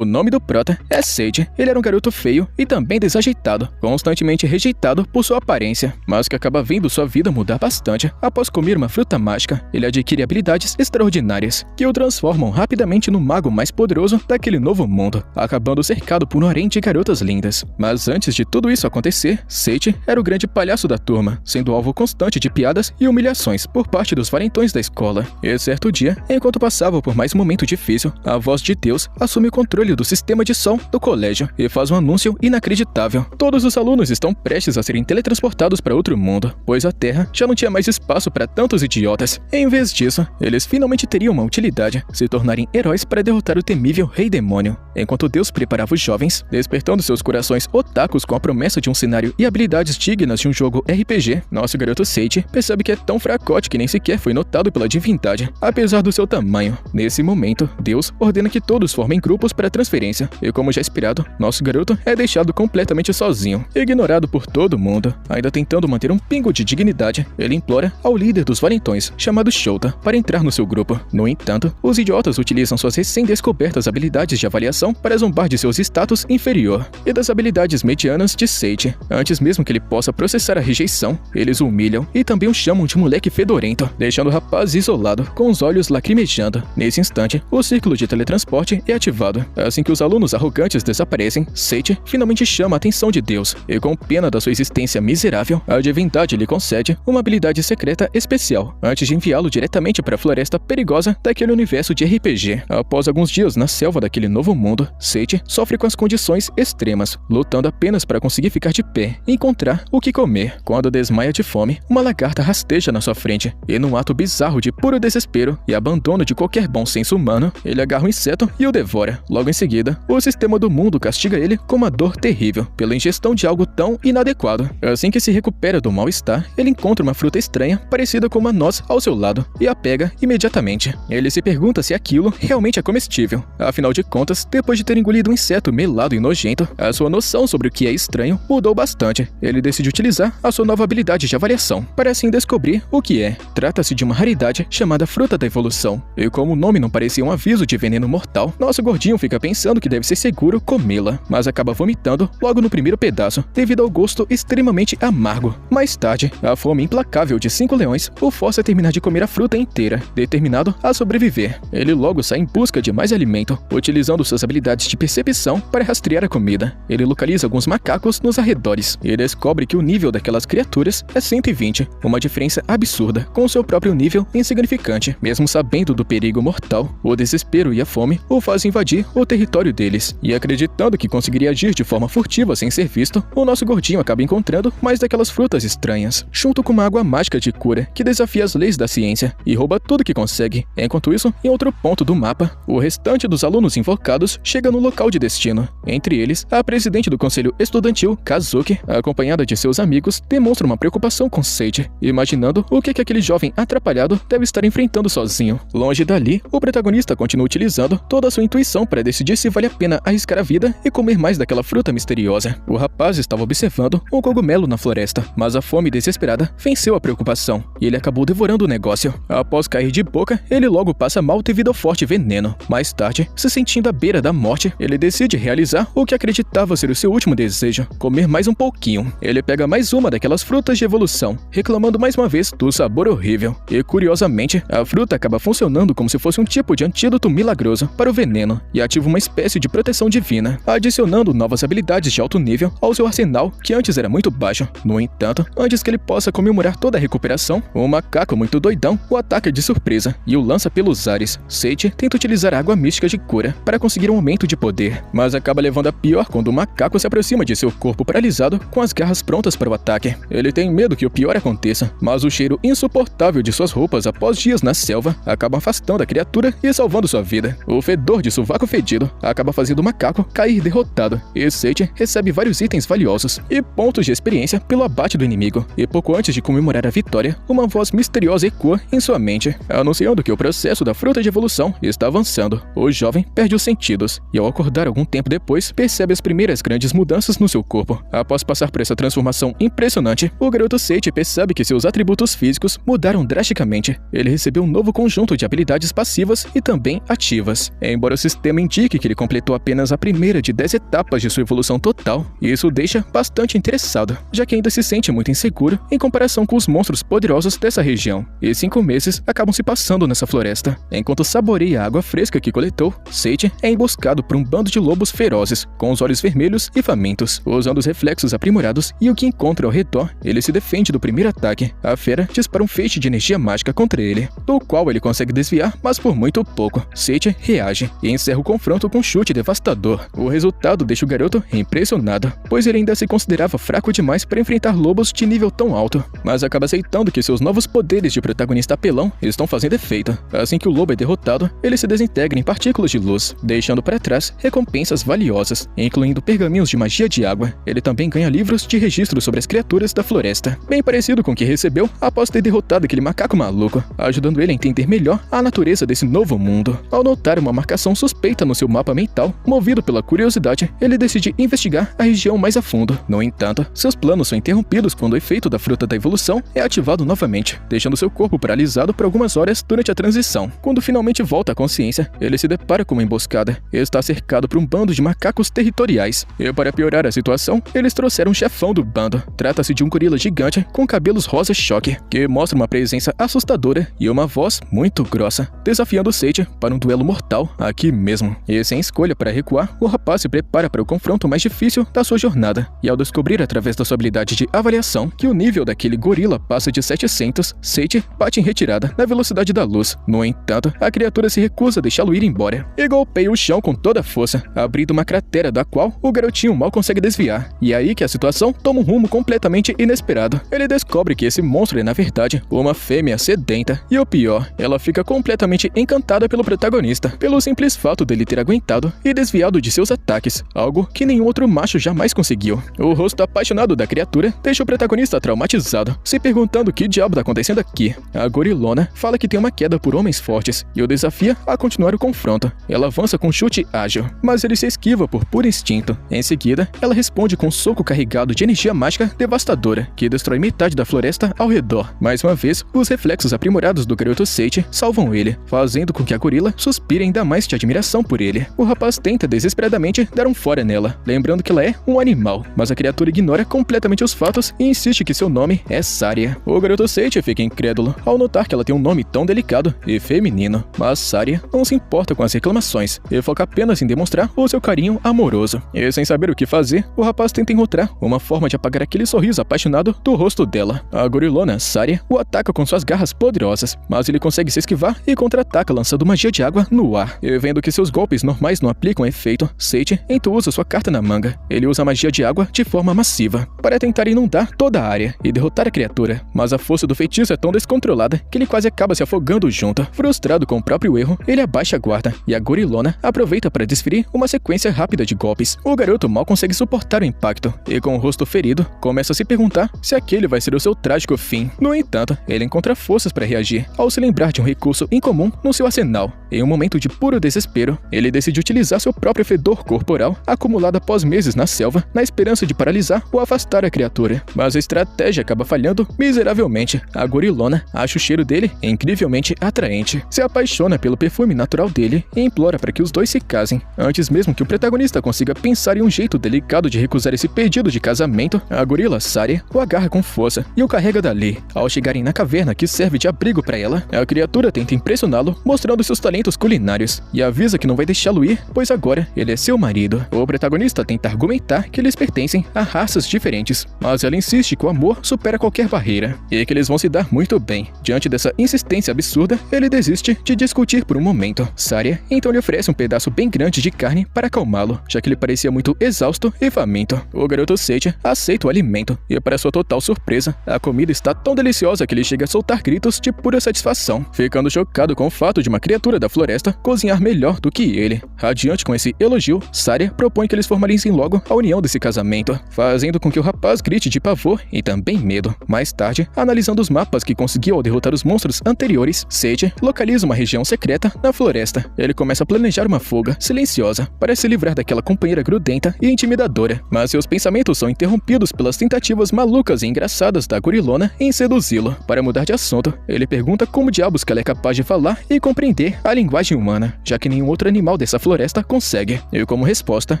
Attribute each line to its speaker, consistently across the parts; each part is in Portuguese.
Speaker 1: O nome do prota é Sage. Ele era um garoto feio e também desajeitado, constantemente rejeitado por sua aparência, mas que acaba vendo sua vida mudar bastante após comer uma fruta mágica. Ele adquire habilidades extraordinárias que o transformam rapidamente no mago mais poderoso daquele novo mundo, acabando cercado por um harém de garotas lindas. Mas antes de tudo isso acontecer, Sage era o grande palhaço da turma, sendo alvo constante de piadas e humilhações por parte dos valentões da escola. E certo dia, enquanto passava por mais um momento difícil, a voz de Deus assume o controle do sistema de som do colégio e faz um anúncio inacreditável. Todos os alunos estão prestes a serem teletransportados para outro mundo, pois a Terra já não tinha mais espaço para tantos idiotas. Em vez disso, eles finalmente teriam uma utilidade, se tornarem heróis para derrotar o temível Rei Demônio. Enquanto Deus preparava os jovens, despertando seus corações otakus com a promessa de um cenário e habilidades dignas de um jogo RPG, nosso garoto Sage percebe que é tão fracote que nem sequer foi notado pela divindade, apesar do seu tamanho. Nesse momento, Deus ordena que todos formem grupos para transferência, e como já esperado, nosso garoto é deixado completamente sozinho, ignorado por todo mundo. Ainda tentando manter um pingo de dignidade, ele implora ao líder dos valentões, chamado Shota, para entrar no seu grupo. No entanto, os idiotas utilizam suas recém-descobertas habilidades de avaliação para zombar de seus status inferior e das habilidades medianas de Sage. Antes mesmo que ele possa processar a rejeição, eles o humilham e também o chamam de moleque fedorento, deixando o rapaz isolado, com os olhos lacrimejando. Nesse instante, o círculo de teletransporte é ativado. Assim que os alunos arrogantes desaparecem, Sage finalmente chama a atenção de Deus, e com pena da sua existência miserável, a divindade lhe concede uma habilidade secreta especial, antes de enviá-lo diretamente para a floresta perigosa daquele universo de RPG. Após alguns dias na selva daquele novo mundo, Sage sofre com as condições extremas, lutando apenas para conseguir ficar de pé e encontrar o que comer. Quando desmaia de fome, uma lagarta rasteja na sua frente, e num ato bizarro de puro desespero e abandono de qualquer bom senso humano, ele agarra o inseto e o devora. Logo em seguida, o sistema do mundo castiga ele com uma dor terrível pela ingestão de algo tão inadequado. Assim que se recupera do mal-estar, ele encontra uma fruta estranha, parecida com uma noz ao seu lado, e a pega imediatamente. Ele se pergunta se aquilo realmente é comestível. Afinal de contas, depois de ter engolido um inseto melado e nojento, a sua noção sobre o que é estranho mudou bastante. Ele decide utilizar a sua nova habilidade de avaliação, para assim descobrir o que é. Trata-se de uma raridade chamada Fruta da Evolução, e como o nome não parecia um aviso de veneno mortal, nosso gordinho fica pensando que deve ser seguro comê-la, mas acaba vomitando logo no primeiro pedaço, devido ao gosto extremamente amargo. Mais tarde, a fome implacável de 5 leões o força a terminar de comer a fruta inteira, determinado a sobreviver. Ele logo sai em busca de mais alimento, utilizando suas habilidades de percepção para rastrear a comida. Ele localiza alguns macacos nos arredores e descobre que o nível daquelas criaturas é 120, uma diferença absurda com seu próprio nível insignificante. Mesmo sabendo do perigo mortal, o desespero e a fome o fazem invadir o território deles, e acreditando que conseguiria agir de forma furtiva sem ser visto, o nosso gordinho acaba encontrando mais daquelas frutas estranhas, junto com uma água mágica de cura que desafia as leis da ciência e rouba tudo que consegue. Enquanto isso, em outro ponto do mapa, o restante dos alunos invocados chega no local de destino. Entre eles, a presidente do conselho estudantil, Kazuki, acompanhada de seus amigos, demonstra uma preocupação com Sage, imaginando o que aquele jovem atrapalhado deve estar enfrentando sozinho. Longe dali, o protagonista continua utilizando toda a sua intuição para decidir se vale a pena arriscar a vida e comer mais daquela fruta misteriosa. O rapaz estava observando um cogumelo na floresta, mas a fome desesperada venceu a preocupação, e ele acabou devorando o negócio. Após cair de boca, ele logo passa mal devido ao forte veneno. Mais tarde, se sentindo à beira da morte, ele decide realizar o que acreditava ser o seu último desejo, comer mais um pouquinho. Ele pega mais uma daquelas frutas de evolução, reclamando mais uma vez do sabor horrível. E curiosamente, a fruta acaba funcionando como se fosse um tipo de antídoto milagroso para o veneno, e ativa uma espécie de proteção divina, adicionando novas habilidades de alto nível ao seu arsenal que antes era muito baixo. No entanto, antes que ele possa comemorar toda a recuperação, um macaco muito doidão o ataca de surpresa e o lança pelos ares. Sage tenta utilizar a água mística de cura para conseguir um aumento de poder, mas acaba levando a pior quando o macaco se aproxima de seu corpo paralisado com as garras prontas para o ataque. Ele tem medo que o pior aconteça, mas o cheiro insuportável de suas roupas após dias na selva acaba afastando a criatura e salvando sua vida. O fedor de sovaco fedido acaba fazendo o macaco cair derrotado, e Sage recebe vários itens valiosos e pontos de experiência pelo abate do inimigo. E pouco antes de comemorar a vitória, uma voz misteriosa ecoa em sua mente, anunciando que o processo da fruta de evolução está avançando. O jovem perde os sentidos, e ao acordar algum tempo depois, percebe as primeiras grandes mudanças no seu corpo. Após passar por essa transformação impressionante, o garoto Sage percebe que seus atributos físicos mudaram drasticamente. Ele recebeu um novo conjunto de habilidades passivas e também ativas. Embora o sistema indique indique que ele completou apenas a primeira de 10 etapas de sua evolução total, e isso o deixa bastante interessado, já que ainda se sente muito inseguro em comparação com os monstros poderosos dessa região. E 5 meses acabam se passando nessa floresta. Enquanto saboreia a água fresca que coletou, Sage é emboscado por um bando de lobos ferozes, com os olhos vermelhos e famintos. Usando os reflexos aprimorados e o que encontra ao redor, ele se defende do primeiro ataque. A fera dispara um feixe de energia mágica contra ele, do qual ele consegue desviar, mas por muito pouco. Sage reage e encerra o confronto com um chute devastador. O resultado deixa o garoto impressionado, pois ele ainda se considerava fraco demais para enfrentar lobos de nível tão alto, mas acaba aceitando que seus novos poderes de protagonista apelão estão fazendo efeito. Assim que o lobo é derrotado, ele se desintegra em partículas de luz, deixando para trás recompensas valiosas, incluindo pergaminhos de magia de água. Ele também ganha livros de registro sobre as criaturas da floresta, bem parecido com o que recebeu após ter derrotado aquele macaco maluco, ajudando ele a entender melhor a natureza desse novo mundo. Ao notar uma marcação suspeita no seu mapa mental, movido pela curiosidade, ele decide investigar a região mais a fundo. No entanto, seus planos são interrompidos quando o efeito da fruta da evolução é ativado novamente, deixando seu corpo paralisado por algumas horas durante a transição. Quando finalmente volta à consciência, ele se depara com uma emboscada e está cercado por um bando de macacos territoriais. E para piorar a situação, eles trouxeram um chefão do bando. Trata-se de um gorila gigante com cabelos rosa choque, que mostra uma presença assustadora e uma voz muito grossa, desafiando Sage para um duelo mortal aqui mesmo. E sem escolha para recuar, o rapaz se prepara para o confronto mais difícil da sua jornada. E ao descobrir através da sua habilidade de avaliação que o nível daquele gorila passa de 700, Sage bate em retirada na velocidade da luz. No entanto, a criatura se recusa a deixá-lo ir embora e golpeia o chão com toda a força, abrindo uma cratera da qual o garotinho mal consegue desviar. E é aí que a situação toma um rumo completamente inesperado. Ele descobre que esse monstro é na verdade uma fêmea sedenta, e o pior, ela fica completamente encantada pelo protagonista, pelo simples fato dele ter aguentado e desviado de seus ataques, algo que nenhum outro macho jamais conseguiu. O rosto apaixonado da criatura deixa o protagonista traumatizado, se perguntando o que diabo tá acontecendo aqui. A gorilona fala que tem uma queda por homens fortes e o desafia a continuar o confronto. Ela avança com um chute ágil, mas ele se esquiva por puro instinto. Em seguida, ela responde com um soco carregado de energia mágica devastadora, que destrói metade da floresta ao redor. Mais uma vez, os reflexos aprimorados do garoto Sage salvam ele, fazendo com que a gorila suspire ainda mais de admiração por ele. O rapaz tenta desesperadamente dar um fora nela, lembrando que ela é um animal, mas a criatura ignora completamente os fatos e insiste que seu nome é Saria. O garoto Sage fica incrédulo ao notar que ela tem um nome tão delicado e feminino, mas Saria não se importa com as reclamações e foca apenas em demonstrar o seu carinho amoroso. E sem saber o que fazer, o rapaz tenta encontrar uma forma de apagar aquele sorriso apaixonado do rosto dela. A gorilona Saria o ataca com suas garras poderosas, mas ele consegue se esquivar e contra-ataca lançando magia de água no ar. E vendo que seus golpes normais não aplicam efeito, Sage então usa sua carta na manga. Ele usa a magia de água de forma massiva para tentar inundar toda a área e derrotar a criatura, mas a força do feitiço é tão descontrolada que ele quase acaba se afogando junto. Frustrado com o próprio erro, ele abaixa a guarda e a gorilona aproveita para desferir uma sequência rápida de golpes. O garoto mal consegue suportar o impacto e, com o rosto ferido, começa a se perguntar se aquele vai ser o seu trágico fim. No entanto, ele encontra forças para reagir ao se lembrar de um recurso incomum no seu arsenal. Em um momento de puro desespero, ele decide utilizar seu próprio fedor corporal acumulado após meses na selva, na esperança de paralisar ou afastar a criatura. Mas a estratégia acaba falhando miseravelmente. A gorilona acha o cheiro dele incrivelmente atraente, se apaixona pelo perfume natural dele e implora para que os dois se casem. Antes mesmo que o protagonista consiga pensar em um jeito delicado de recusar esse pedido de casamento, a gorila Saria o agarra com força e o carrega dali. Ao chegarem na caverna que serve de abrigo para ela, a criatura tenta impressioná-lo mostrando seus talentos culinários e avisa que não vai deixá-lo ir, pois agora ele é seu marido. O protagonista tenta argumentar que eles pertencem a raças diferentes, mas ela insiste que o amor supera qualquer barreira e que eles vão se dar muito bem. Diante dessa insistência absurda, ele desiste de discutir por um momento. Saria então lhe oferece um pedaço bem grande de carne para acalmá-lo, já que ele parecia muito exausto e faminto. O garoto Sage aceita o alimento e, para sua total surpresa, a comida está tão deliciosa que ele chega a soltar gritos de pura satisfação, ficando chocado com o fato de uma criatura da floresta cozinhar melhor do que ele. Radiante com esse elogio, Saria propõe que eles formalizem logo a união desse casamento, fazendo com que o rapaz grite de pavor e também medo. Mais tarde, analisando os mapas que conseguiu ao derrotar os monstros anteriores, Sage localiza uma região secreta na floresta. Ele começa a planejar uma fuga silenciosa para se livrar daquela companheira grudenta e intimidadora, mas seus pensamentos são interrompidos pelas tentativas malucas e engraçadas da gorilona em seduzi-lo. Para mudar de assunto, ele pergunta como diabos que ela é capaz de falar e compreender a linguagem humana, já que nenhum outro animal dessa floresta consegue. E como resposta,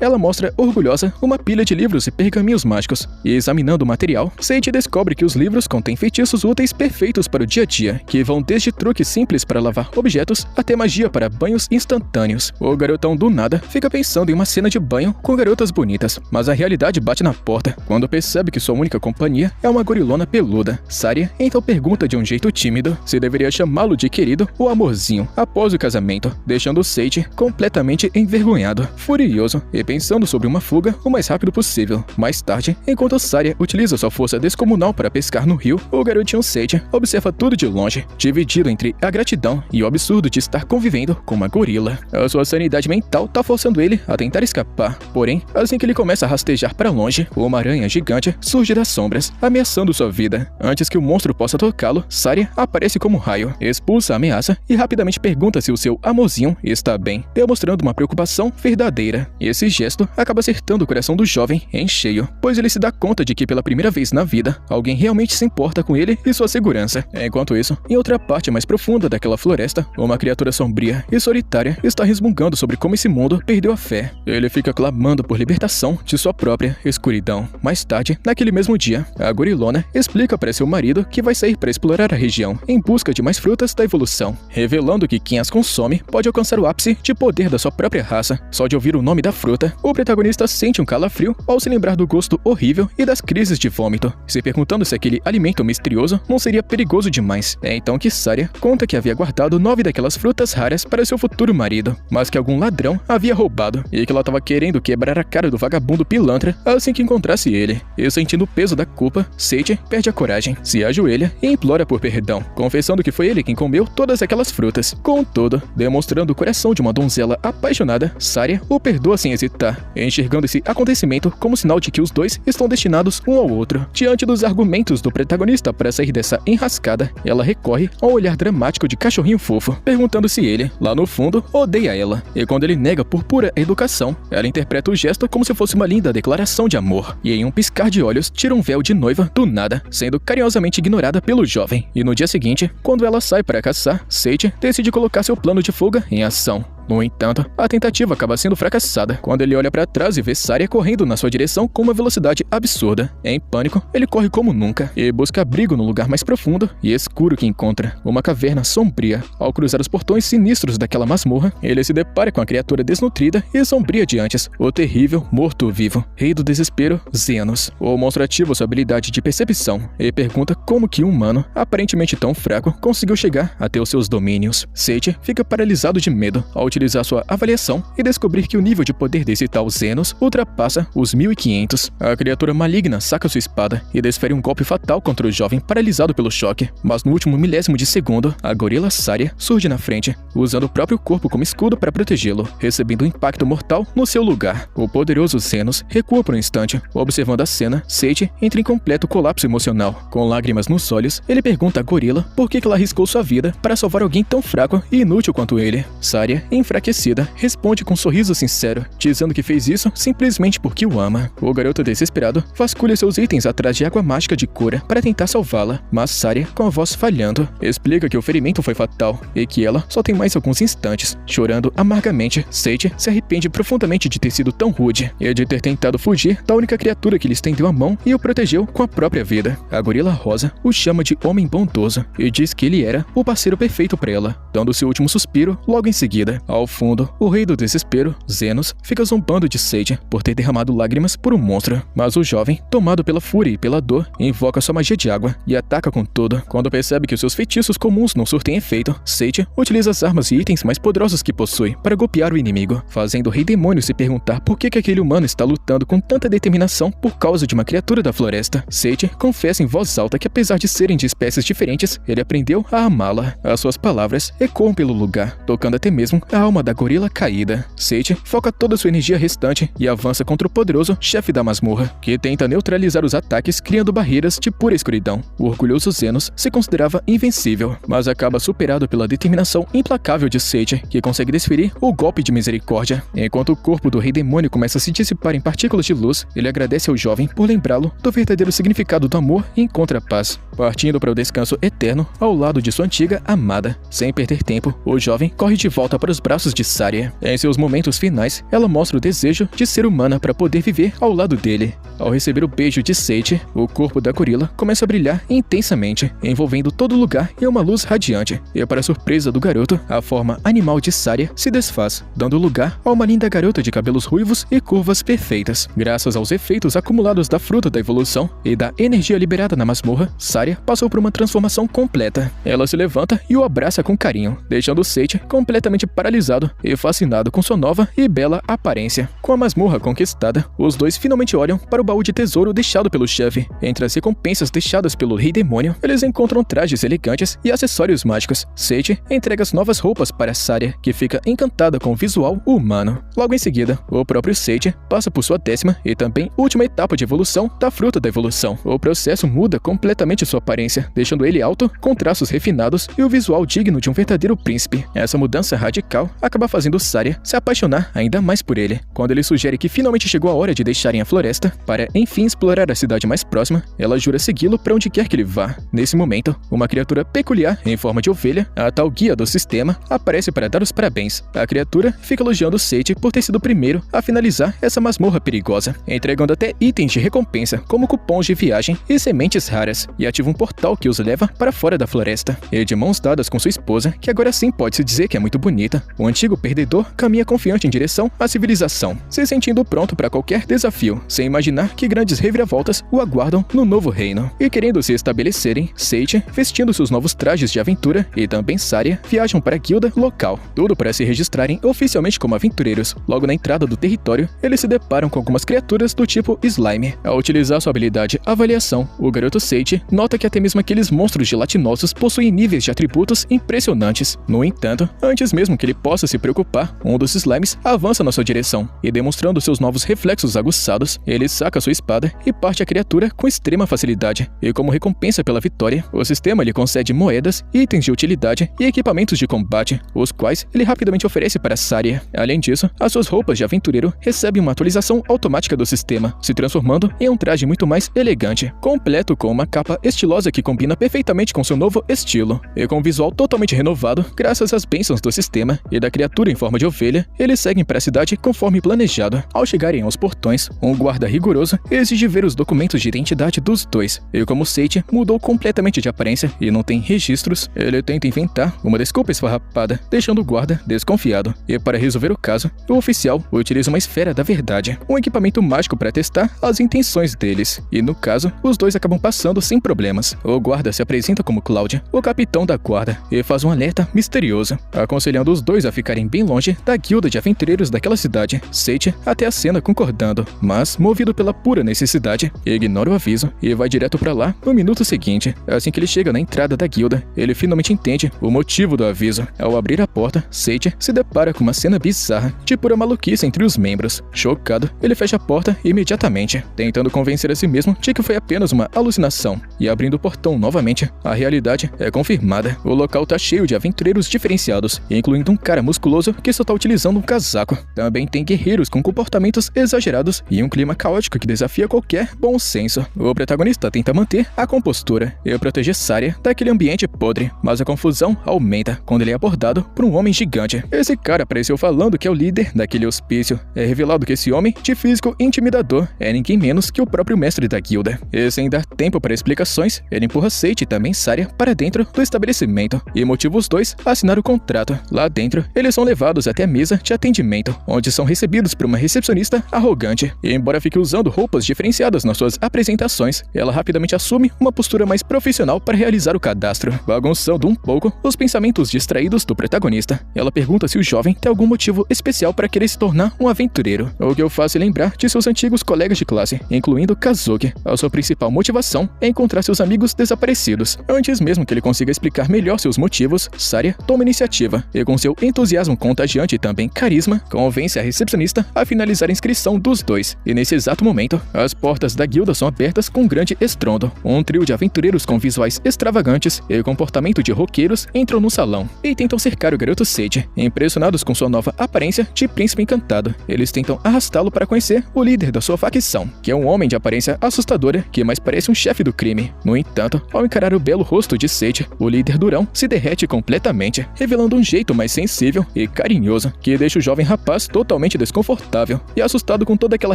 Speaker 1: ela mostra orgulhosa uma pilha de livros e pergaminhos mágicos. E examinando o material, Sage descobre que os livros contêm feitiços úteis perfeitos para o dia a dia, que vão desde truques simples para lavar objetos até magia para banhos instantâneos. O garotão do nada fica pensando em uma cena de banho com garotas bonitas, mas a realidade bate na porta quando percebe que sua única companhia é uma gorilona peluda. Saria então pergunta de um jeito tímido se deveria chamá-lo de querido ou amorzinho após o casamento, deixando Sage completamente envergonhado, furioso e pensando sobre uma fuga o mais rápido possível. Mais tarde, enquanto Saria utiliza sua força descomunal para pescar no rio, o garotinho Sage observa tudo de longe, dividido entre a gratidão e o absurdo de estar convivendo com uma gorila. A sua sanidade mental tá forçando ele a tentar escapar, porém, assim que ele começa a rastejar para longe, uma aranha gigante surge das sombras, ameaçando sua vida. Antes que o monstro possa tocá-lo, Saria aparece como um raio, expulsa a ameaça e rapidamente pergunta se o seu amorzinho está bem, demonstrando uma preocupação verdadeira. Esse gesto acaba acertando o coração do jovem em cheio, pois ele se dá conta de que pela primeira vez na vida, alguém realmente se importa com ele e sua segurança. Enquanto isso, em outra parte mais profunda daquela floresta, uma criatura sombria e solitária está resmungando sobre como esse mundo perdeu a fé. Ele fica clamando por libertação de sua própria escuridão. Mais tarde, naquele mesmo dia, a gorilona explica para seu marido que vai sair para explorar a região em busca de mais frutas da evolução, revelando que quem as consome pode alcançar o ápice de poder da sua própria raça. Só de ouvir o nome da fruta, o protagonista sente um calafrio ao se lembrar do gosto horrível e das crises de vômito, se perguntando se aquele alimento misterioso não seria perigoso demais. É então que Saria conta que havia guardado 9 daquelas frutas raras para seu futuro marido, mas que algum ladrão havia roubado e que ela estava querendo quebrar a cara do vagabundo pilantra assim que encontrasse ele. E sentindo o peso da culpa, Sage perde a coragem, se ajoelha e implora por perdão, confessando que foi ele quem comeu todas aquelas frutas. Contudo, demonstrando o coração de uma donzela apaixonada, Saria o perdoa sem hesitar, enxergando esse acontecimento como sinal de que os dois estão destinados um ao outro. Diante dos argumentos do protagonista para sair dessa enrascada, ela recorre ao olhar dramático de cachorrinho fofo, perguntando se ele, lá no fundo, odeia ela. E quando ele nega por pura educação, ela interpreta o gesto como se fosse uma linda declaração de amor, e em um piscar de olhos tira um véu de noiva do nada, sendo carinhosamente ignorada pelo jovem. E no dia seguinte, quando ela sai para caçar, Sage decide colocar seu plano de fuga em ação. No entanto, a tentativa acaba sendo fracassada quando ele olha para trás e vê Saria correndo na sua direção com uma velocidade absurda. Em pânico, ele corre como nunca e busca abrigo no lugar mais profundo e escuro que encontra, uma caverna sombria. Ao cruzar os portões sinistros daquela masmorra, ele se depara com a criatura desnutrida e sombria de antes, o terrível morto-vivo, rei do desespero, Zenos. O monstro ativa sua habilidade de percepção e pergunta como que um humano, aparentemente tão fraco, conseguiu chegar até os seus domínios. Sage fica paralisado de medo ao utilizar sua avaliação e descobrir que o nível de poder desse tal Zenos ultrapassa os 1500. A criatura maligna saca sua espada e desfere um golpe fatal contra o jovem paralisado pelo choque, mas no último milésimo de segundo, a gorila Saria surge na frente, usando o próprio corpo como escudo para protegê-lo, recebendo um impacto mortal no seu lugar. O poderoso Zenos recua por um instante. Observando a cena, Sage entra em completo colapso emocional. Com lágrimas nos olhos, ele pergunta à gorila por que ela arriscou sua vida para salvar alguém tão fraco e inútil quanto ele. Saria, enfraquecida, responde com um sorriso sincero, dizendo que fez isso simplesmente porque o ama. O garoto desesperado vasculha seus itens atrás de água mágica de cura para tentar salvá-la, mas Saria, com a voz falhando, explica que o ferimento foi fatal e que ela só tem mais alguns instantes. Chorando amargamente, Sage se arrepende profundamente de ter sido tão rude e de ter tentado fugir da única criatura que lhe estendeu a mão e o protegeu com a própria vida. A gorila rosa o chama de homem bondoso e diz que ele era o parceiro perfeito para ela, dando seu último suspiro logo em seguida. Ao fundo, o rei do desespero, Zenos, fica zombando de Sage por ter derramado lágrimas por um monstro, mas o jovem, tomado pela fúria e pela dor, invoca sua magia de água e ataca com tudo. Quando percebe que os seus feitiços comuns não surtem efeito, Sage utiliza as armas e itens mais poderosos que possui para golpear o inimigo, fazendo o rei demônio se perguntar por que aquele humano está lutando com tanta determinação por causa de uma criatura da floresta. Sage confessa em voz alta que apesar de serem de espécies diferentes, ele aprendeu a amá-la. As suas palavras ecoam pelo lugar, tocando até mesmo a alma da gorila caída. Sage foca toda sua energia restante e avança contra o poderoso chefe da masmorra, que tenta neutralizar os ataques criando barreiras de pura escuridão. O orgulhoso Zenos se considerava invencível, mas acaba superado pela determinação implacável de Sage, que consegue desferir o golpe de misericórdia. Enquanto o corpo do rei demônio começa a se dissipar em partículas de luz, ele agradece ao jovem por lembrá-lo do verdadeiro significado do amor e encontra a paz, partindo para o descanso eterno ao lado de sua antiga amada. Sem perder tempo, o jovem corre de volta para os braços braços de Saria. Em seus momentos finais, ela mostra o desejo de ser humana para poder viver ao lado dele. Ao receber o beijo de Sage, o corpo da gorila começa a brilhar intensamente, envolvendo todo lugar em uma luz radiante. E para surpresa do garoto, a forma animal de Saria se desfaz, dando lugar a uma linda garota de cabelos ruivos e curvas perfeitas. Graças aos efeitos acumulados da fruta da evolução e da energia liberada na masmorra, Saria passou por uma transformação completa. Ela se levanta e o abraça com carinho, deixando Sage completamente paralisado e fascinado com sua nova e bela aparência. Com a masmorra conquistada, os dois finalmente olham para o baú de tesouro deixado pelo chefe. Entre as recompensas deixadas pelo Rei Demônio, eles encontram trajes elegantes e acessórios mágicos. Sage entrega as novas roupas para Saria, que fica encantada com o visual humano. Logo em seguida, o próprio Sage passa por sua 10ª e também última etapa de evolução da fruta da evolução. O processo muda completamente sua aparência, deixando ele alto, com traços refinados e o visual digno de um verdadeiro príncipe. Essa mudança radical acaba fazendo Saria se apaixonar ainda mais por ele. Quando ele sugere que finalmente chegou a hora de deixarem a floresta para enfim explorar a cidade mais próxima, ela jura segui-lo para onde quer que ele vá. Nesse momento, uma criatura peculiar em forma de ovelha, a tal guia do sistema, aparece para dar os parabéns. A criatura fica elogiando Sage por ter sido o primeiro a finalizar essa masmorra perigosa, entregando até itens de recompensa como cupons de viagem e sementes raras, e ativa um portal que os leva para fora da floresta. E de mãos dadas com sua esposa, que agora sim pode-se dizer que é muito bonita, o antigo perdedor caminha confiante em direção à civilização, se sentindo pronto para qualquer desafio, sem imaginar que grandes reviravoltas o aguardam no novo reino. E querendo se estabelecerem, Sage, vestindo seus novos trajes de aventura, e também Saria, viajam para a guilda local, tudo para se registrarem oficialmente como aventureiros. Logo na entrada do território, eles se deparam com algumas criaturas do tipo Slime. Ao utilizar sua habilidade Avaliação, o garoto Sage nota que até mesmo aqueles monstros gelatinosos possuem níveis de atributos impressionantes. No entanto, antes mesmo que ele possa se preocupar, um dos Slimes avança na sua direção, e demonstrando seus novos reflexos aguçados, ele saca sua espada e parte a criatura com extrema facilidade. E como recompensa pela vitória, o sistema lhe concede moedas, itens de utilidade e equipamentos de combate, os quais ele rapidamente oferece para Saria. Além disso, as suas roupas de aventureiro recebem uma atualização automática do sistema, se transformando em um traje muito mais elegante, completo com uma capa estilosa que combina perfeitamente com seu novo estilo, e com um visual totalmente renovado graças às bênçãos do sistema e da criatura em forma de ovelha. Eles seguem para a cidade conforme planejado. Ao chegarem aos portões, um guarda rigoroso exige ver os documentos de identidade dos dois, e como Sage mudou completamente de aparência e não tem registros, ele tenta inventar uma desculpa esfarrapada, deixando o guarda desconfiado. E para resolver o caso, o oficial utiliza uma esfera da verdade, um equipamento mágico para testar as intenções deles, e no caso, os dois acabam passando sem problemas. O guarda se apresenta como Cláudia, o capitão da guarda, e faz um alerta misterioso, aconselhando os dois a ficarem bem longe da guilda de aventureiros daquela cidade. Sage até a cena concordando, mas movido pela pura necessidade, ignora o aviso e vai direto para lá no minuto seguinte. Assim que ele chega na entrada da guilda, ele finalmente entende o motivo do aviso. Ao abrir a porta, Sage se depara com uma cena bizarra de pura maluquice entre os membros. Chocado, ele fecha a porta imediatamente, tentando convencer a si mesmo de que foi apenas uma alucinação, e abrindo o portão novamente, a realidade é confirmada. O local tá cheio de aventureiros diferenciados, incluindo um cara musculoso que só tá utilizando um casaco. Também tem guerreiros com comportamentos exagerados e um clima caótico que desafia qualquer bom senso. O protagonista tenta manter a compostura e proteger Saria daquele ambiente podre, mas a confusão aumenta quando ele é abordado por um homem gigante. Esse cara apareceu falando que é o líder daquele hospício. É revelado que esse homem, de físico intimidador, é ninguém menos que o próprio mestre da guilda. E sem dar tempo para explicações, ele empurra Sage e também Saria para dentro do estabelecimento e motiva os dois a assinar o contrato. Lá dentro, eles são levados até a mesa de atendimento, onde são recebidos por uma recepcionista arrogante. E embora fique usando roupas diferenciadas nas suas apresentações, ela rapidamente assume uma postura mais profissional para realizar o cadastro, bagunçando um pouco os pensamentos distraídos do protagonista. Ela pergunta se o jovem tem algum motivo especial para querer se tornar um aventureiro, o que o faz lembrar de seus antigos colegas de classe, incluindo Kazuki. A sua principal motivação é encontrar seus amigos desaparecidos. Antes mesmo que ele consiga explicar melhor seus motivos, Saria toma iniciativa e, com seu entusiasmo contagiante e também carisma, convence a recepcionista a finalizar a inscrição dos dois. E nesse exato momento, as portas da guilda são abertas com um grande estrondo. Um trio de aventureiros com visuais extravagantes e comportamento de roqueiros entram no salão e tentam cercar o garoto Sage. Impressionados com sua nova aparência de príncipe encantado, eles tentam arrastá-lo para conhecer o líder da sua facção, que é um homem de aparência assustadora que mais parece um chefe do crime. No entanto, ao encarar o belo rosto de Sage, o líder durão se derrete completamente, revelando um jeito mais sensato acessível e carinhoso, que deixa o jovem rapaz totalmente desconfortável. E assustado com toda aquela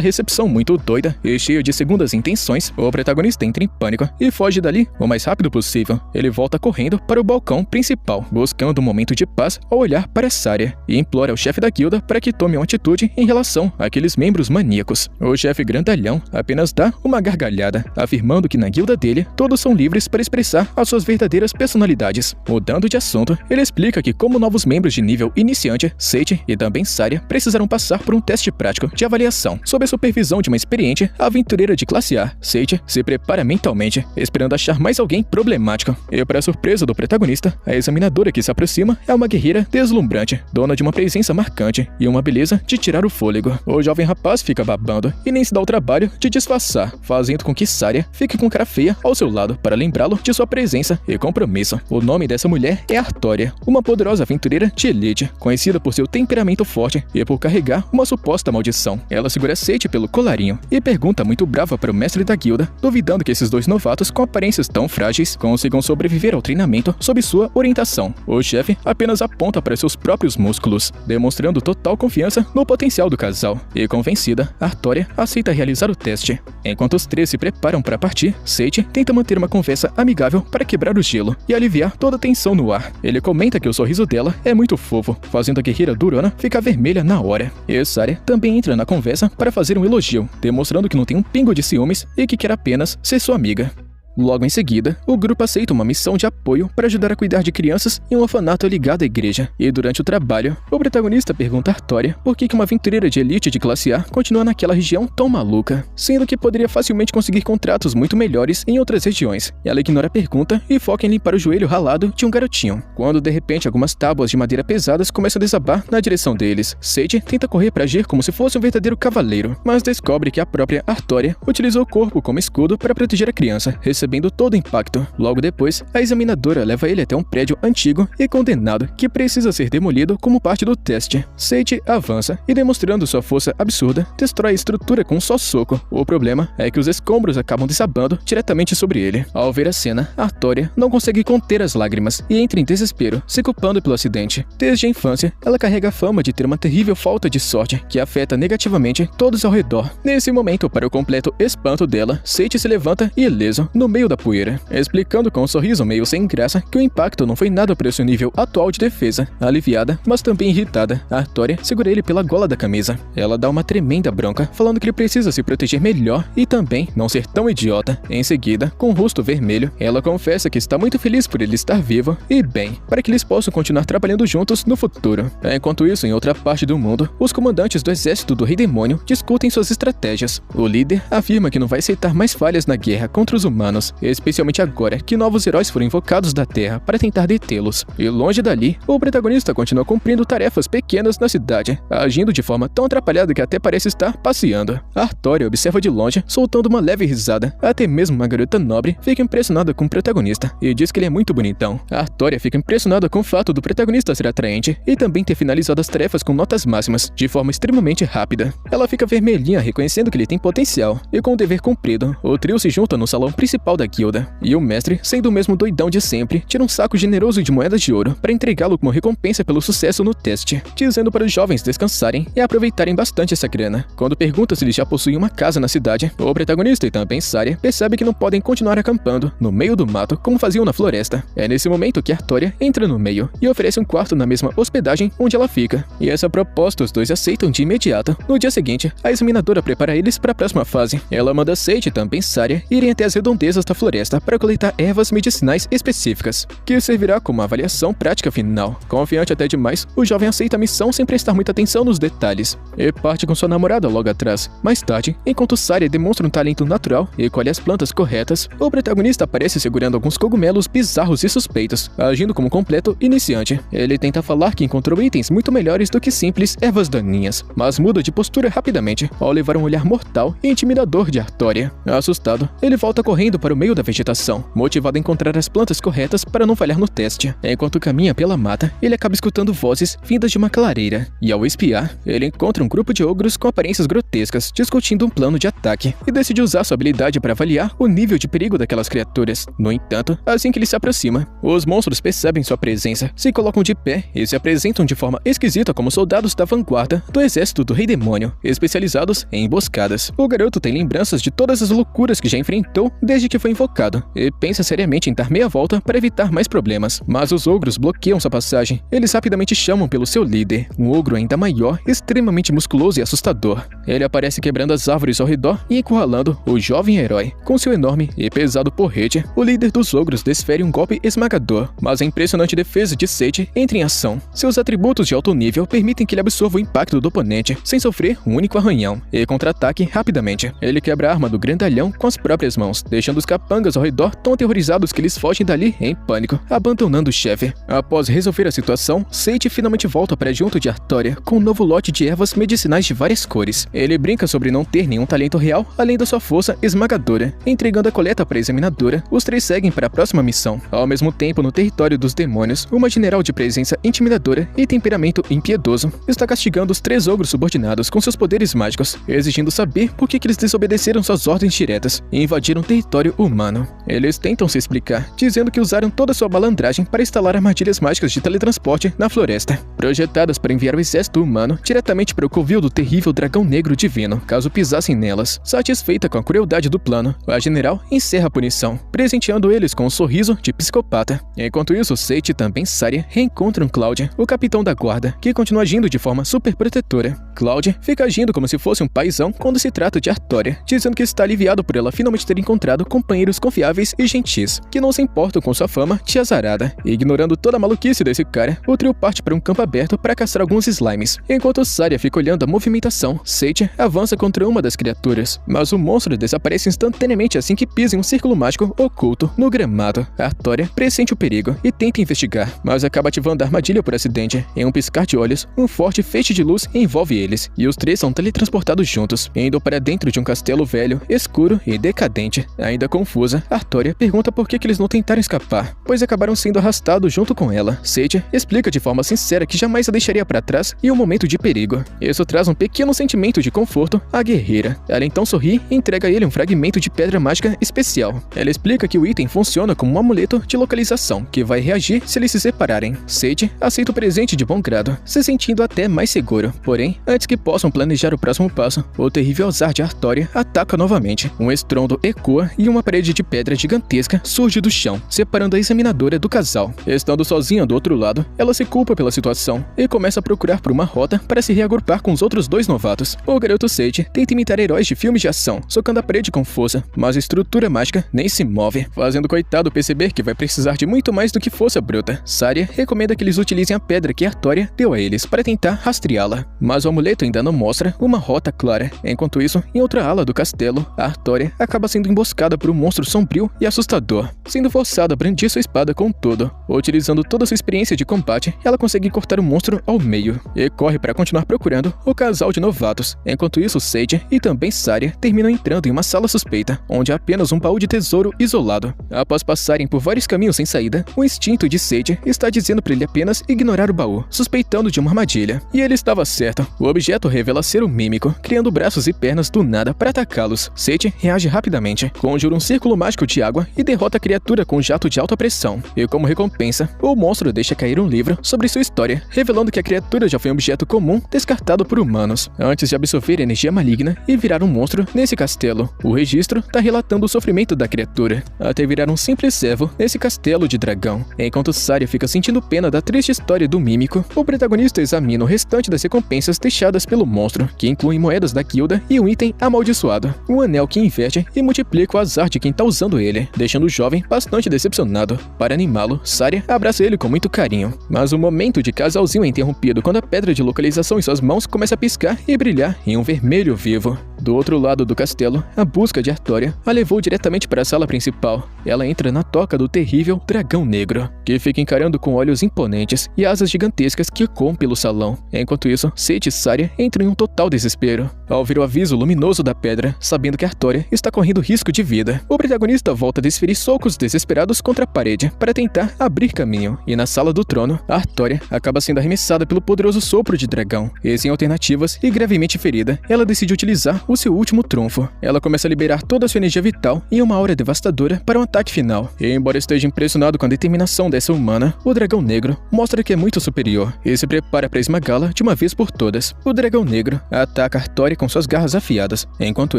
Speaker 1: recepção muito doida e cheia de segundas intenções, o protagonista entra em pânico e foge dali o mais rápido possível. Ele volta correndo para o balcão principal, buscando um momento de paz ao olhar para Saria, e implora ao chefe da guilda para que tome uma atitude em relação àqueles membros maníacos. O chefe grandalhão apenas dá uma gargalhada, afirmando que na guilda dele todos são livres para expressar as suas verdadeiras personalidades. Mudando de assunto, ele explica que como novos membros de nível iniciante, Sage e também Saria precisarão passar por um teste prático de avaliação sob a supervisão de uma experiente aventureira de classe A. Sage se prepara mentalmente, esperando achar mais alguém problemático. E para surpresa do protagonista, a examinadora que se aproxima é uma guerreira deslumbrante, dona de uma presença marcante e uma beleza de tirar o fôlego. O jovem rapaz fica babando e nem se dá o trabalho de disfarçar, fazendo com que Saria fique com cara feia ao seu lado para lembrá-lo de sua presença e compromisso. O nome dessa mulher é Artória, uma poderosa aventureira de elite, conhecida por seu temperamento forte e por carregar uma suposta maldição. Ela segura Sage pelo colarinho e pergunta muito brava para o mestre da guilda, duvidando que esses dois novatos com aparências tão frágeis consigam sobreviver ao treinamento sob sua orientação. O chefe apenas aponta para seus próprios músculos, demonstrando total confiança no potencial do casal. E convencida, Artória aceita realizar o teste. Enquanto os três se preparam para partir, Sage tenta manter uma conversa amigável para quebrar o gelo e aliviar toda a tensão no ar. Ele comenta que o sorriso dela é muito fofo, fazendo a guerreira durona ficar vermelha na hora. E Saria também entra na conversa para fazer um elogio, demonstrando que não tem um pingo de ciúmes e que quer apenas ser sua amiga. Logo em seguida, o grupo aceita uma missão de apoio para ajudar a cuidar de crianças em um orfanato ligado à igreja. E durante o trabalho, o protagonista pergunta a Artória por que uma aventureira de elite de classe A continua naquela região tão maluca, sendo que poderia facilmente conseguir contratos muito melhores em outras regiões. Ela ignora a pergunta e foca em limpar o joelho ralado de um garotinho, quando de repente algumas tábuas de madeira pesadas começam a desabar na direção deles. Sage tenta correr para agir como se fosse um verdadeiro cavaleiro, mas descobre que a própria Artória utilizou o corpo como escudo para proteger a criança, recebendo todo o impacto. Logo depois, a examinadora leva ele até um prédio antigo e condenado que precisa ser demolido como parte do teste. Sage avança e, demonstrando sua força absurda, destrói a estrutura com um só soco. O problema é que os escombros acabam desabando diretamente sobre ele. Ao ver a cena, Artória não consegue conter as lágrimas e entra em desespero, se culpando pelo acidente. Desde a infância, ela carrega a fama de ter uma terrível falta de sorte que afeta negativamente todos ao redor. Nesse momento, para o completo espanto dela, Sage se levanta ileso no meio da poeira, explicando com um sorriso meio sem graça que o impacto não foi nada para seu nível atual de defesa. Aliviada, mas também irritada, Artória segura ele pela gola da camisa. Ela dá uma tremenda bronca, falando que ele precisa se proteger melhor e também não ser tão idiota. Em seguida, com o rosto vermelho, ela confessa que está muito feliz por ele estar vivo e bem, para que eles possam continuar trabalhando juntos no futuro. Enquanto isso, em outra parte do mundo, os comandantes do exército do Rei Demônio discutem suas estratégias. O líder afirma que não vai aceitar mais falhas na guerra contra os humanos, especialmente agora que novos heróis foram invocados da Terra para tentar detê-los. E longe dali, o protagonista continua cumprindo tarefas pequenas na cidade, agindo de forma tão atrapalhada que até parece estar passeando. Artória observa de longe, soltando uma leve risada. Até mesmo uma garota nobre fica impressionada com o protagonista e diz que ele é muito bonitão. Artória fica impressionada com o fato do protagonista ser atraente e também ter finalizado as tarefas com notas máximas, de forma extremamente rápida. Ela fica vermelhinha, reconhecendo que ele tem potencial, e com o dever cumprido, o trio se junta no salão principal da guilda, e o mestre, sendo o mesmo doidão de sempre, tira um saco generoso de moedas de ouro para entregá-lo como recompensa pelo sucesso no teste, dizendo para os jovens descansarem e aproveitarem bastante essa grana. Quando pergunta se eles já possuem uma casa na cidade, o protagonista e também Saria percebe que não podem continuar acampando no meio do mato como faziam na floresta. É nesse momento que Artória entra no meio e oferece um quarto na mesma hospedagem onde ela fica, e essa proposta os dois aceitam de imediato. No dia seguinte, a examinadora prepara eles para a próxima fase. Ela manda Sage e também Saria irem até as redondezas da floresta para coletar ervas medicinais específicas, que servirá como avaliação prática final. Confiante até demais, o jovem aceita a missão sem prestar muita atenção nos detalhes, e parte com sua namorada logo atrás. Mais tarde, enquanto Saria demonstra um talento natural e colhe as plantas corretas, o protagonista aparece segurando alguns cogumelos bizarros e suspeitos, agindo como um completo iniciante. Ele tenta falar que encontrou itens muito melhores do que simples ervas daninhas, mas muda de postura rapidamente, ao levar um olhar mortal e intimidador de Artória. Assustado, ele volta correndo para o meio da vegetação, motivado a encontrar as plantas corretas para não falhar no teste. Enquanto caminha pela mata, ele acaba escutando vozes vindas de uma clareira, e ao espiar, ele encontra um grupo de ogros com aparências grotescas discutindo um plano de ataque, e decide usar sua habilidade para avaliar o nível de perigo daquelas criaturas. No entanto, assim que ele se aproxima, os monstros percebem sua presença, se colocam de pé e se apresentam de forma esquisita como soldados da vanguarda do exército do Rei Demônio, especializados em emboscadas. O garoto tem lembranças de todas as loucuras que já enfrentou desde que foi invocado, e pensa seriamente em dar meia volta para evitar mais problemas. Mas os ogros bloqueiam sua passagem. Eles rapidamente chamam pelo seu líder, um ogro ainda maior, extremamente musculoso e assustador. Ele aparece quebrando as árvores ao redor e encurralando o jovem herói. Com seu enorme e pesado porrete, o líder dos ogros desfere um golpe esmagador, mas a impressionante defesa de Sage entra em ação. Seus atributos de alto nível permitem que ele absorva o impacto do oponente sem sofrer um único arranhão, e contra-ataque rapidamente. Ele quebra a arma do grandalhão com as próprias mãos, deixando os capangas ao redor tão aterrorizados que eles fogem dali em pânico, abandonando o chefe. Após resolver a situação, Sage finalmente volta para junto de Artória com um novo lote de ervas medicinais de várias cores. Ele brinca sobre não ter nenhum talento real além da sua força esmagadora. Entregando a coleta para a examinadora, os três seguem para a próxima missão. Ao mesmo tempo, no território dos demônios, uma general de presença intimidadora e temperamento impiedoso está castigando os três ogros subordinados com seus poderes mágicos, exigindo saber por que eles desobedeceram suas ordens diretas e invadiram território humano. Eles tentam se explicar, dizendo que usaram toda sua malandragem para instalar armadilhas mágicas de teletransporte na floresta, projetadas para enviar o exército humano diretamente para o covil do terrível dragão negro divino, caso pisassem nelas. Satisfeita com a crueldade do plano, a general encerra a punição, presenteando eles com um sorriso de psicopata. Enquanto isso, Sage e também Saria reencontram Cloud, o capitão da guarda, que continua agindo de forma super protetora. Cloud fica agindo como se fosse um paizão quando se trata de Artória, dizendo que está aliviado por ela finalmente ter encontrado companheiros confiáveis e gentis, que não se importam com sua fama de azarada. Ignorando toda a maluquice desse cara, o trio parte para um campo aberto para caçar alguns slimes. Enquanto Saria fica olhando a movimentação, Sage avança contra uma das criaturas, mas o monstro desaparece instantaneamente assim que pisa em um círculo mágico oculto no gramado. Artória pressente o perigo e tenta investigar, mas acaba ativando a armadilha por acidente. Em um piscar de olhos, um forte feixe de luz envolve eles, e os três são teletransportados juntos, indo para dentro de um castelo velho, escuro e decadente. Ainda confusa, Artória pergunta por que eles não tentaram escapar, pois acabaram sendo arrastados junto com ela. Sage explica de forma sincera que jamais a deixaria para trás em um momento de perigo. Isso traz um pequeno sentimento de conforto à guerreira. Ela então sorri e entrega a ele um fragmento de pedra mágica especial. Ela explica que o item funciona como um amuleto de localização, que vai reagir se eles se separarem. Sage aceita o presente de bom grado, se sentindo até mais seguro. Porém, antes que possam planejar o próximo passo, o terrível azar de Artória ataca novamente. Um estrondo ecoa e uma parede de pedra gigantesca surge do chão, separando a examinadora do casal. Estando sozinha do outro lado, ela se culpa pela situação e começa a procurar por uma rota para se reagrupar com os outros dois novatos. O garoto Sage tenta imitar heróis de filmes de ação, socando a parede com força, mas a estrutura mágica nem se move, fazendo o coitado perceber que vai precisar de muito mais do que força bruta. Saria recomenda que eles utilizem a pedra que Artória deu a eles para tentar rastreá-la, mas o amuleto ainda não mostra uma rota clara. Enquanto isso, em outra ala do castelo, a Artória acaba sendo emboscada por um monstro sombrio e assustador, sendo forçada a brandir sua espada com tudo. Utilizando toda a sua experiência de combate, ela consegue cortar o monstro ao meio e corre para continuar procurando o casal de novatos. Enquanto isso, Sage e também Saria terminam entrando em uma sala suspeita, onde há apenas um baú de tesouro isolado. Após passarem por vários caminhos sem saída, o instinto de Sage está dizendo para ele apenas ignorar o baú, suspeitando de uma armadilha. E ele estava certo. O objeto revela ser um mímico, criando braços e pernas do nada para atacá-los. Sage reage rapidamente, conjura um círculo mágico de água e derrota a criatura com um jato de alta pressão. E como recompensa, o monstro deixa cair um livro sobre sua história, revelando que a criatura já foi um objeto comum descartado por humanos, antes de absorver energia maligna e virar um monstro nesse castelo. O registro está relatando o sofrimento da criatura, até virar um simples servo nesse castelo de dragão. Enquanto Saria fica sentindo pena da triste história do mímico, o protagonista examina o restante das recompensas deixadas pelo monstro, que incluem moedas da guilda e um item amaldiçoado, um anel que inverte e multiplica o azar de quem está usando ele, deixando o jovem bastante decepcionado. Para animá-lo, Saria abraça ele com muito carinho, mas o momento de casalzinho é interrompido quando a pedra de localização em suas mãos começa a piscar e brilhar em um vermelho vivo. Do outro lado do castelo, a busca de Artória a levou diretamente para a sala principal. Ela entra na toca do terrível dragão negro, que fica encarando com olhos imponentes e asas gigantescas que ecoam pelo salão. Enquanto isso, Sage e Saria entram em um total desespero ao ver o aviso luminoso da pedra, sabendo que Artória está correndo risco de vida. O protagonista volta a desferir socos desesperados contra a parede para tentar abrir caminho, e na sala do trono, Artória acaba sendo arremessada pelo poderoso sopro de dragão. E sem alternativas e gravemente ferida, ela decide utilizar o seu último trunfo. Ela começa a liberar toda a sua energia vital em uma aura devastadora para um ataque final. E embora esteja impressionado com a determinação dessa humana, o dragão negro mostra que é muito superior e se prepara para esmagá-la de uma vez por todas. O dragão negro ataca Artória com suas garras afiadas, enquanto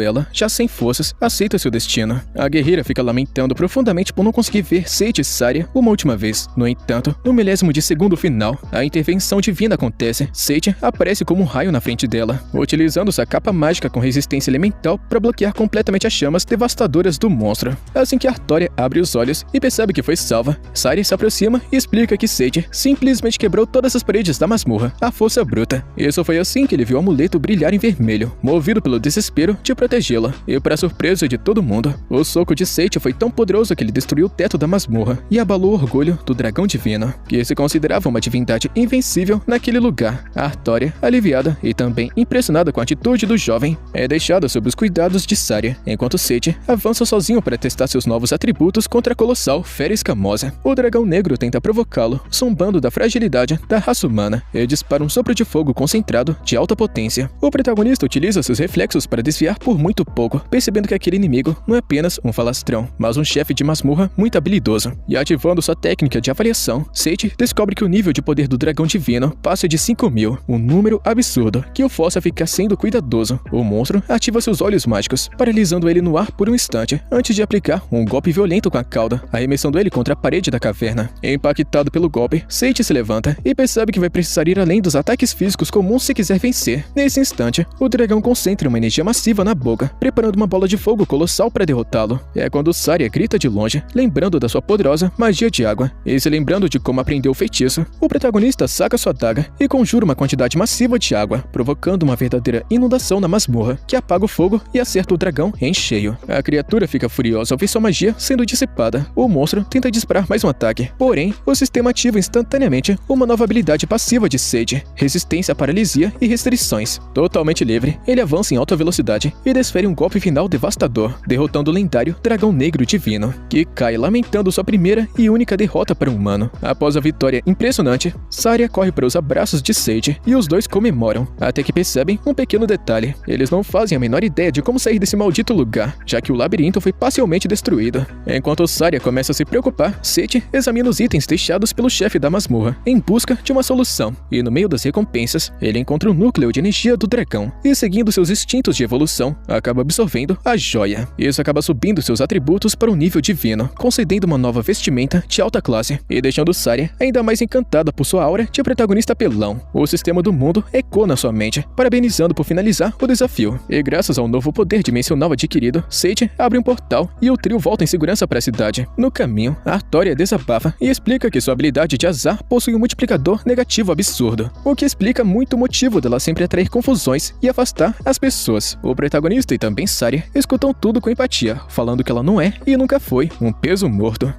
Speaker 1: ela, já sem forças, aceita seu destino. A guerreira fica lamentando profundamente por não conseguir ver Sage e Saria uma última vez. No entanto, no milésimo de segundo final, a intervenção divina acontece. Sage aparece como um raio na frente dela, utilizando sua capa mágica com resistência elemental para bloquear completamente as chamas devastadoras do monstro. Assim que Artória abre os olhos e percebe que foi salva, Saria se aproxima e explica que Sage simplesmente quebrou todas as paredes da masmorra à força bruta. Isso foi assim que ele viu o amuleto brilhar em vermelho, movido pelo desespero de protegê-la. E para surpresa de todo mundo, o soco de Sage foi tão poderoso que ele destruiu o teto da masmorra e abalou o orgulho do dragão divino, que se considerava uma divindade invencível naquele lugar. A Artória, aliviada e também impressionada com a atitude do jovem, é deixada sob os cuidados de Saria, enquanto Sage avança sozinho para testar seus novos atributos contra a colossal fera escamosa. O dragão negro tenta provocá-lo, zombando da fragilidade da raça humana, e dispara um sopro de fogo concentrado de alta potência. O protagonista utiliza seus reflexos para desviar por muito pouco, percebendo que aquele inimigo não é apenas um falastrão, mas um chefe de masmorra muito habilidoso. E ativando sua técnica de avaliação, Sage descobre que o nível de poder do dragão divino passa de 5.000, um número absurdo que o força a ficar sendo cuidadoso. O monstro ativa seus olhos mágicos, paralisando ele no ar por um instante, antes de aplicar um golpe violento com a cauda, arremessando ele contra a parede da caverna. Impactado pelo golpe, Sage se levanta e percebe que vai precisar ir além dos ataques físicos comuns se quiser vencer. Nesse instante, o dragão concentra uma energia massiva na boca, preparando uma bola de fogo colossal para derrotá-lo. É quando Saria grita de longe, lembrando da sua poderosa magia de água, e se lembrando de como aprendeu o feitiço, o protagonista saca sua adaga e conjura uma quantidade massiva de água, provocando uma verdadeira inundação na masmorra, que apaga o fogo e acerta o dragão em cheio. A criatura fica furiosa ao ver sua magia sendo dissipada. O monstro tenta disparar mais um ataque, porém, o sistema ativa instantaneamente uma nova habilidade passiva de Sage, resistência à paralisia e restrições. Totalmente livre, ele avança em alta velocidade e desfere um golpe final devastador, derrotando o lendário dragão negro divino, que cai lamentando sua primeira e única derrota para um humano. Após a vitória impressionante, Saria corre para os abraços de Sage e os dois comemoram, até que percebem um pequeno detalhe. Eles não fazem a menor ideia de como sair desse maldito lugar, já que o labirinto foi parcialmente destruído. Enquanto Saria começa a se preocupar, Sage examina os itens deixados pelo chefe da masmorra, em busca de uma solução, e no meio das recompensas, ele encontra o núcleo de energia do dragão, e seguindo seus instintos de evolução, acaba absorvendo a joia. Isso acaba subindo seus atributos para um nível divino, concedendo uma nova vestimenta de alta classe, e deixando Saria ainda mais encantada por sua aura de protagonista pelão. O sistema do mundo ecoa na sua mente, parabenizando por finalizar o desafio. E graças ao novo poder dimensional adquirido, Sage abre um portal e o trio volta em segurança para a cidade. No caminho, Artória desabafa e explica que sua habilidade de azar possui um multiplicador negativo absurdo, o que explica muito o motivo dela sempre atrair confusões e afastar as pessoas. O protagonista e também Saria escutam tudo com empatia, falando que ela não é e nunca foi um peso morto.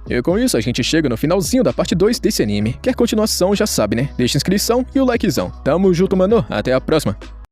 Speaker 1: E com isso a gente chega no finalzinho da parte 2 desse anime. Quer continuação já sabe, né? Deixa a inscrição e o likezão. Tamo junto, mano. Até a próxima.